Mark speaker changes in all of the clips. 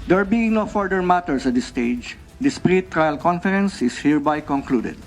Speaker 1: There being no further matters at this stage, this pre-trial conference is hereby concluded.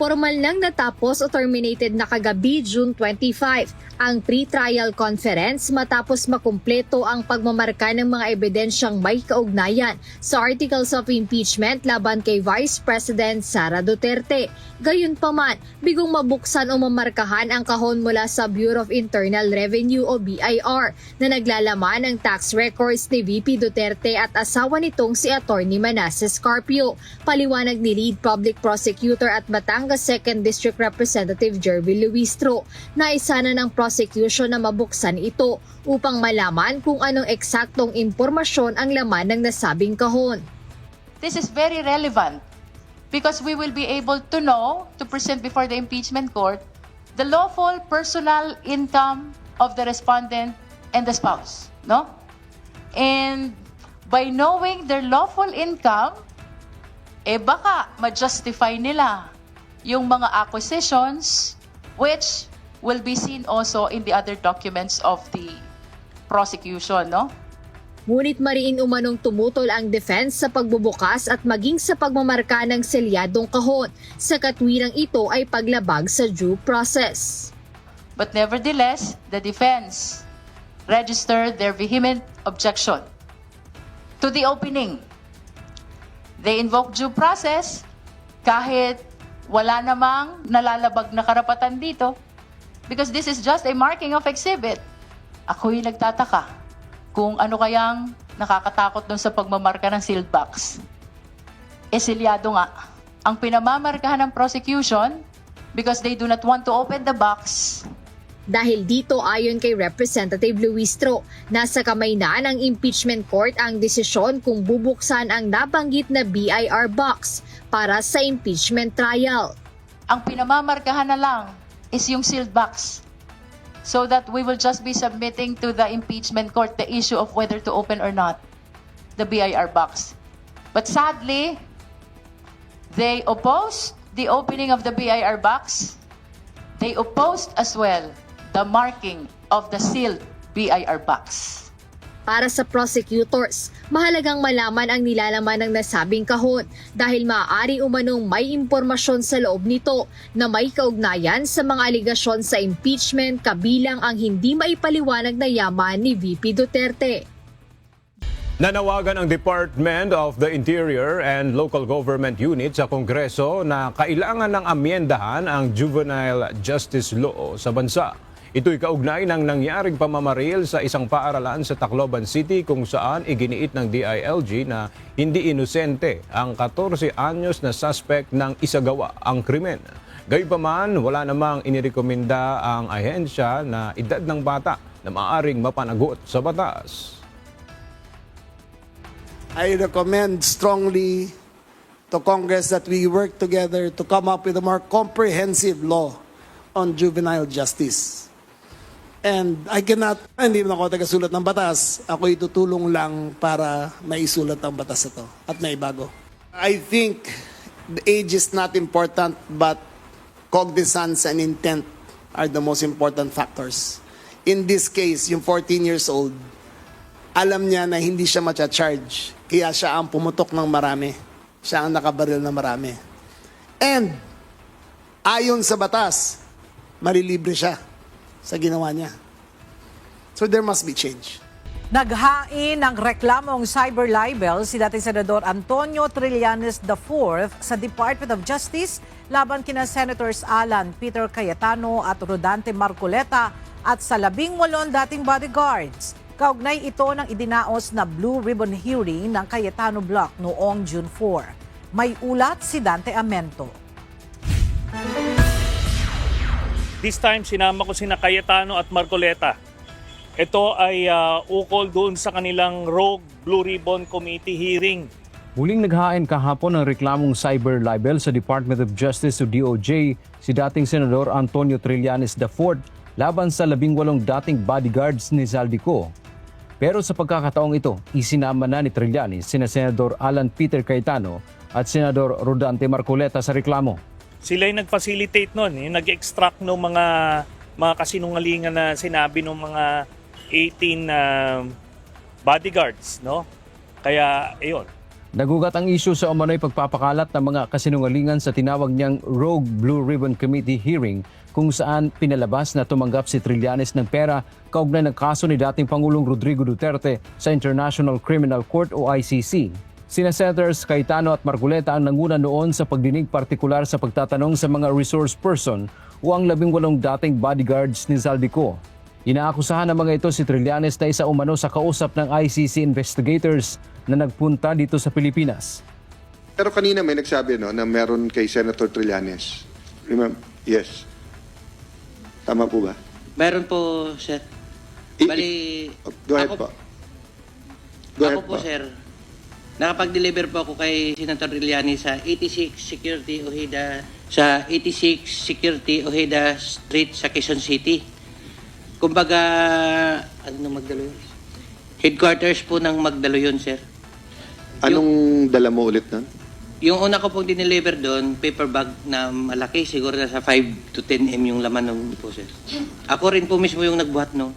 Speaker 2: Formal nang natapos o terminated na kagabi June 25 ang pre-trial conference matapos makumpleto ang pagmamarka ng mga ebidensyang may kaugnayan sa articles of impeachment laban kay Vice President Sara Duterte. Gayunpaman, bigong mabuksan o mamarkahan ang kahon mula sa Bureau of Internal Revenue o BIR na naglalaman ng tax records ni VP Duterte at asawa nitong si Atty. Manasseh Carpio. Paliwanag ni Lead Public Prosecutor at Batangas 2nd District Representative Jervy Luistro na isa na ng prosecution na mabuksan ito upang malaman kung anong eksaktong impormasyon ang laman ng nasabing kahon.
Speaker 3: This is very relevant because we will be able to know, to present before the impeachment court, the lawful personal income of the respondent and the spouse, no? And by knowing their lawful income, baka ma-justify nila yung mga acquisitions which will be seen also in the other documents of the prosecution, no?
Speaker 2: Ngunit mariin umanong tumutol ang defense sa pagbubukas at maging sa pagmamarka ng selyadong kahon sa katwirang ito ay paglabag sa due process.
Speaker 3: But nevertheless, the defense registered their vehement objection to the opening. They invoked due process kahit wala namang nalalabag na karapatan dito because this is just a marking of exhibit. Ako'y nagtataka kung ano kayang nakakatakot dun sa pagmamarka ng sealed box. Selyado nga ang pinamamarkahan ng prosecution because they do not want to open the box.
Speaker 2: Dahil dito ayon kay Representative Luistro, nasa kamay na ng impeachment court ang desisyon kung bubuksan ang nabanggit na BIR box para sa impeachment trial.
Speaker 3: Ang pinamamarkahan na lang is yung sealed box so that we will just be submitting to the impeachment court the issue of whether to open or not the BIR box. But sadly, they opposed the opening of the BIR box. They opposed as well the marking of the sealed BIR box.
Speaker 2: Para sa prosecutors, mahalagang malaman ang nilalaman ng nasabing kahon dahil maaari umanong may impormasyon sa loob nito na may kaugnayan sa mga aligasyon sa impeachment kabilang ang hindi maipaliwanag na yaman ni VP Duterte.
Speaker 4: Nanawagan ang Department of the Interior and Local Government Unit sa Kongreso na kailangan ng amyendahan ang Juvenile Justice Law sa bansa. Ito'y kaugnay ng nangyaring pamamaril sa isang paaralan sa Tacloban City kung saan iginiit ng DILG na hindi inosente ang 14 anyos na suspect ng isagawa ang krimen. Gayunpaman, wala namang inirekomenda ang ahensya na edad ng bata na maaaring mapanagot sa batas.
Speaker 5: I recommend strongly to Congress that we work together to come up with a more comprehensive law on juvenile justice. And I cannot, hindi naman ako tagasulat ng batas. Ako itutulong lang para maisulat ang batas ito at maibago. I think the age is not important, but cognizance and intent are the most important factors. In this case, yung 14 years old, alam niya na hindi siya macha-charge. Kaya siya ang pumutok ng marami. Siya ang nakabaril ng marami. And, ayon sa batas, malilibre siya sa ginawa niya. So there must be change.
Speaker 6: Naghain ng reklamong cyber libel si dating Senador Antonio Trillanes IV sa Department of Justice laban kina Senators Alan Peter Cayetano at Rodante Marcoleta at sa 18 dating bodyguards. Kaugnay ito ng idinaos na Blue Ribbon hearing ng Cayetano Block noong June 4. May ulat si Dante Amento.
Speaker 7: This time, sinama ko sina Cayetano at Marcoleta. Ito ay ukol doon sa kanilang Rogue Blue Ribbon Committee hearing.
Speaker 8: Muling naghain kahapon ng reklamong cyber libel sa Department of Justice o DOJ si dating Senador Antonio Trillanes IV laban sa 18 dating bodyguards ni Zaldico. Pero sa pagkakataong ito, isinama na ni Trillanes sina Senador Alan Peter Cayetano at Senador Rodante Marcoleta sa reklamo.
Speaker 7: Sila yung nag-facilitate nun, yung nag-extract ng mga kasinungalingan na sinabi ng mga 18 bodyguards, no? Kaya, ayun.
Speaker 8: Nagugat ang isyu sa umano'y pagpapakalat ng mga kasinungalingan sa tinawag niyang Rogue Blue Ribbon Committee hearing kung saan pinalabas na tumanggap si Trillanes ng pera kaugnay ng kaso ni dating Pangulong Rodrigo Duterte sa International Criminal Court o ICC. Sina Senators Cayetano at Marcoleta ang nanguna noon sa pagdinig partikular sa pagtatanong sa mga resource person o ang 18 dating bodyguards ni Zaldico. Inaakusahan ng mga ito si Trillanes na isa umano sa kausap ng ICC investigators na nagpunta dito sa Pilipinas.
Speaker 9: Pero kanina may nagsabi na meron kay Senator Trillanes. Remember? Yes. Tama po ba?
Speaker 10: Meron po, sir. Bali,
Speaker 9: Go ahead po. Go
Speaker 10: ako
Speaker 9: ahead
Speaker 10: po, sir. Nakapag-deliver po ako kay Senator Trillanes sa 86 Security Ojeda Street sa Quezon City. Kumbaga, ano na Magdaloyon? Headquarters po ng Magdaloyon, sir.
Speaker 9: Anong dala mo ulit nun?
Speaker 10: Yung una ko pong dineliver doon, paper bag na malaki, siguro nasa 5 to 10 m yung laman nung po, sir. Ako rin po mismo yung nagbuhat, no?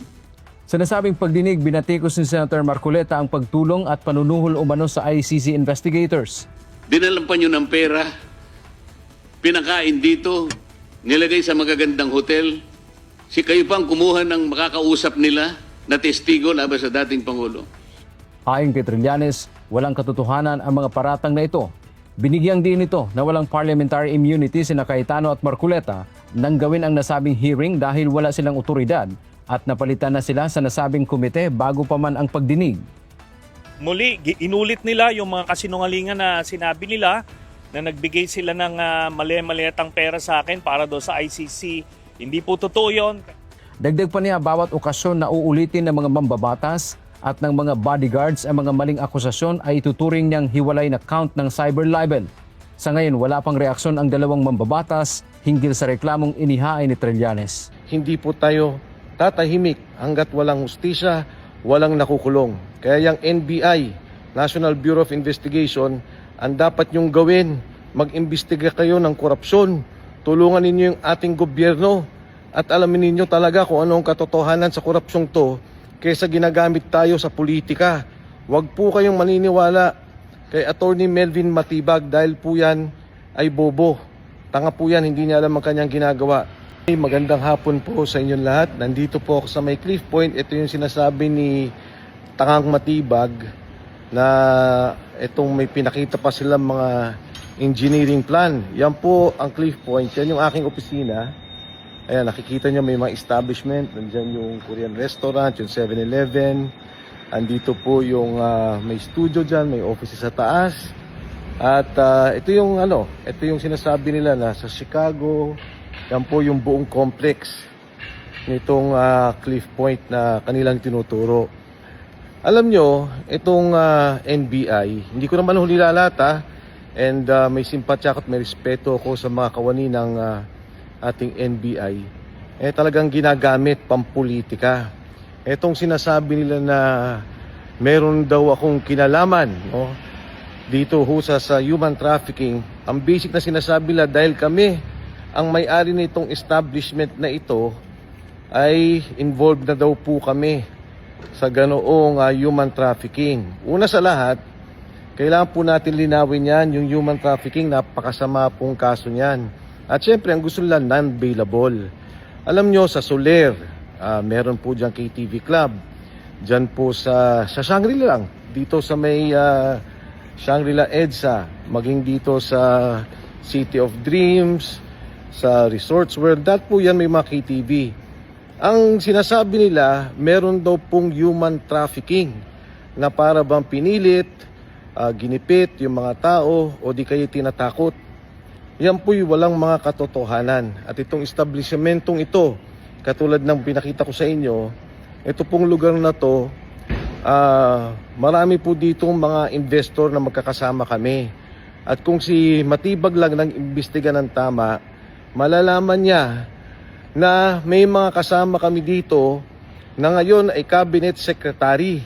Speaker 8: Sa nasabing pagdinig, binatikos ni Senator Marcoleta ang pagtulong at panunuhol umano sa ICC investigators.
Speaker 11: Dinalampan nyo ng pera, pinakain dito, nilagay sa magagandang hotel, si kayo pang kumuha ng makakausap nila na testigo laban sa dating Pangulo.
Speaker 8: Ayon kay Trillanes, walang katotohanan ang mga paratang na ito. Binigyang din ito na walang parliamentary immunity sina Cayetano at Marcoleta nang gawin ang nasabing hearing dahil wala silang otoridad at napalitan na sila sa nasabing komite bago pa man ang pagdinig.
Speaker 7: Muli, inulit nila yung mga kasinungalingan na sinabi nila na nagbigay sila ng mali-maliatang pera sa akin para do sa ICC. Hindi po totoo yun.
Speaker 8: Dagdag pa niya, bawat okasyon na uulitin ng mga mambabatas at ng mga bodyguards ang mga maling akusasyon ay ituturing niyang hiwalay na count ng cyber libel. Sa ngayon, wala pang reaksyon ang dalawang mambabatas hinggil sa reklamong inihain ni Trillanes.
Speaker 12: Hindi po tayo tatahimik hanggat walang hustisya, walang nakukulong. Kaya yung NBI, National Bureau of Investigation, ang dapat niyong gawin, mag-imbestiga kayo ng korupsyon, tulungan ninyo yung ating gobyerno at alamin ninyo talaga kung ano ang katotohanan sa korupsyong to kaysa ginagamit tayo sa politika. Huwag po kayong maniniwala kay Attorney Melvin Matibag dahil po yan ay bobo. Tanga po yan, hindi niya alam ang kanyang ginagawa. Magandang hapon po sa inyong lahat. Nandito po ako sa may Cliff Point. Ito yung sinasabi ni Tangang Matibag na itong may pinakita pa silang mga engineering plan. Yan po ang Cliff Point. Yan yung aking opisina. Ayan, nakikita nyo may mga establishment. Nandyan yung Korean restaurant, yung 7-Eleven. Andito po yung may studio dyan, may office sa taas. At ito yung sinasabi nila na sa Chicago, yan po yung buong complex nitong Cliff Point na kanilang tinuturo. Alam nyo, itong NBI, hindi ko naman huli lalata, and may simpatya at may respeto ako sa mga kawani ng ating NBI, talagang ginagamit pampolitika. Etong sinasabi nila na meron daw akong kinalaman dito sa human trafficking, ang basic na sinasabi nila dahil kami ang may-ari nitong establishment na ito ay involved na daw po kami sa ganoong human trafficking. Una sa lahat, kailangan po natin linawin yan, yung human trafficking, napakasama pong kaso niyan. At syempre, ang gusto nila non-bailable. Alam nyo, sa Soler, meron po dyan KTV Club. Dyan po sa Shangri-La lang. Dito sa may Shangri-La EDSA. Maging dito sa City of Dreams, sa Resorts World. Dahil po yan may mga KTV. Ang sinasabi nila, meron daw pong human trafficking na para bang pinilit, ginipit yung mga tao o di kayo tinatakot. Yan po'y walang mga katotohanan. At itong establishmentong ito, katulad ng pinakita ko sa inyo, ito pong lugar na to, marami po ditong mga investor na magkakasama kami. At kung si Matibag lang nang imbestiga ng tama, malalaman niya na may mga kasama kami dito na ngayon ay cabinet secretary.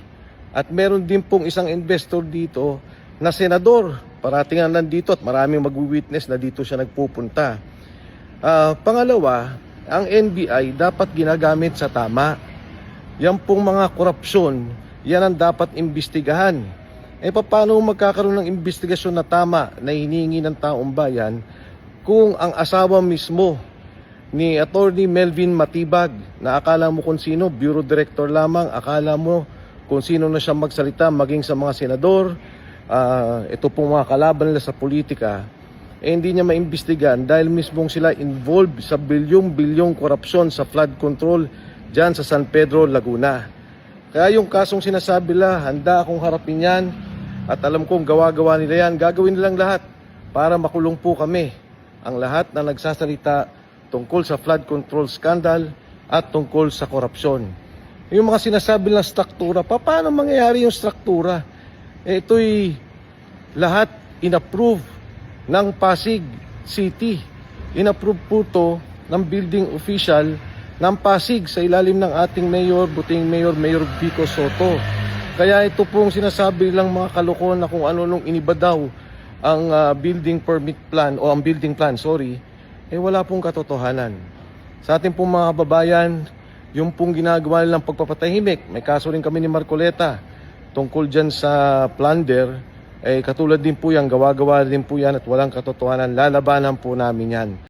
Speaker 12: At meron din pong isang investor dito na senador. Parating nga nandito at maraming mag-witness na dito siya nagpupunta. Pangalawa, ang NBI dapat ginagamit sa tama. Yan pong mga korupsyon, yan ang dapat imbestigahan. Paano magkakaroon ng investigasyon na tama na hinihingi ng taong bayan kung ang asawa mismo ni Attorney Melvin Matibag, na akala mo kung sino, Bureau Director lamang, akala mo kung sino na siya magsalita, maging sa mga senador, ito pong mga kalaban nila sa politika, hindi niya maimbestigahan dahil mismong sila involved sa bilyong-bilyong korupsyon sa flood control dyan sa San Pedro, Laguna. Kaya yung kasong sinasabi nila, handa akong harapin yan at alam kong gawa-gawa nila yan, gagawin nilang lahat para makulong po kami, ang lahat na nagsasalita tungkol sa flood control scandal at tungkol sa korupsyon. Yung mga sinasabi ng struktura, paano mangyayari yung struktura? Ito'y lahat inapprove ng Pasig City. Inapprove po ito ng building official ng Pasig sa ilalim ng ating Mayor, buting Mayor Vico Soto. Kaya ito pong sinasabi lang mga kalokohan na kung ano nung iniba daw ang building permit plan o ang building plan, wala pong katotohanan. Sa ating pong mga kababayan, yung pong ginagawa nilang pagpapatahimik, may kaso rin kami ni Marcoleta tungkol dyan sa plunder, katulad din po yan, gawa-gawa din po yan at walang katotohanan, lalabanan po namin yan.